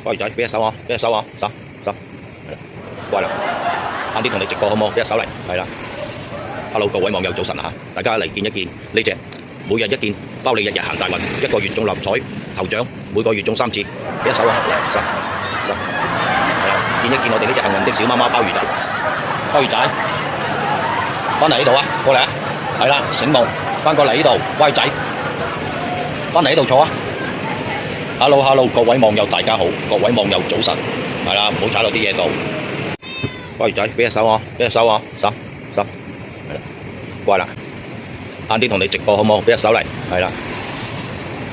鮑魚仔，俾隻手我，俾隻手我，手，乖啦，晏啲同你直播好冇？俾隻手嚟，係啦。Hello， 各位網友早晨啊！大家嚟見一見呢隻每日一件，包你日日行大運，一個月中六合彩頭獎，每個月中3次，俾隻手啊！手，係啦，見一見我哋呢隻幸運的小貓貓鮑魚仔，鮑魚仔，翻嚟呢度啊，過嚟啊，係啦，醒目，翻過嚟呢度，乖仔，翻嚟呢度坐啊！Hello， 各位網友大家好，各位網友早晨，係啦，唔好踩落啲嘢度。鮑魚仔，俾隻手我，俾隻手我，手，係啦，乖啦，晏啲同你直播好冇？俾隻手嚟，係啦。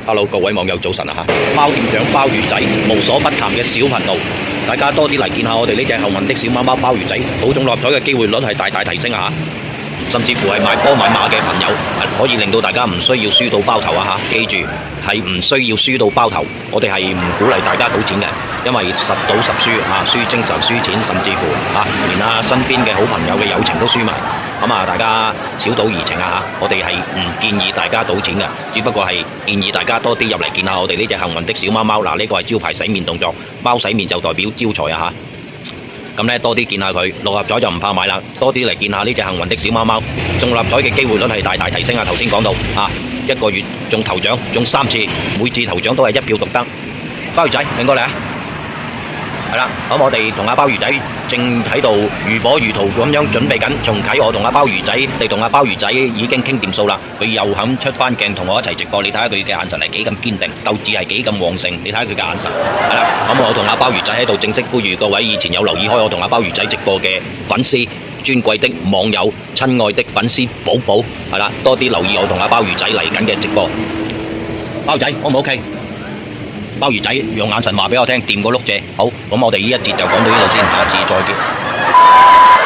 Hello， 各位網友早晨啊嚇！貓店長鮑魚仔無所不談嘅小頻道，大家多啲嚟見下我哋呢隻幸運的小貓貓鮑魚仔，保中六合彩嘅機會率係大大提升啊嚇！甚至乎係買波買馬嘅朋友，可以令到大家唔需要輸到包頭啊嚇！記住係唔需要輸到包頭，我哋係唔鼓勵大家賭錢嘅，因為實賭實輸啊，輸精神輸錢，甚至乎啊連身邊嘅好朋友嘅友情都輸埋。咁大家小賭怡情啊嚇！我哋係唔建議大家賭錢嘅，只不過係建議大家多啲入嚟見下我哋呢隻幸運的小貓貓。嗱，呢個係招牌洗面動作，貓洗面就代表招財啊嚇！咁咧多啲見下佢，六合彩就唔怕買啦，多啲嚟見下呢隻幸運的小貓貓，中六合彩嘅機會率係大大提升啊！頭先講到一個月中頭獎中3次，每次頭獎都係1票獨得。鮑魚仔，拎過嚟啊！係啦，咁我哋同阿鮑魚仔正喺度如火如荼咁樣準備緊重啟。我同阿鮑魚仔，你同阿鮑魚仔已經傾掂數啦。佢又肯出翻鏡同我一齊直播，你睇下佢嘅眼神係幾咁堅定，鬥志係幾咁旺盛。你睇下佢嘅眼神。係啦，咁我同阿鮑魚仔喺度正式呼籲各位以前有留意開我同阿鮑魚仔直播嘅粉絲、尊貴的網友、親愛的粉絲寶寶，係啦，多啲留意我同阿鮑魚仔嚟緊嘅直播。鮑魚仔，O 唔 OK？鮑魚仔用眼神話俾我聽，掂個碌蔗。好，咁我哋呢一節就講到呢度先，下次再見。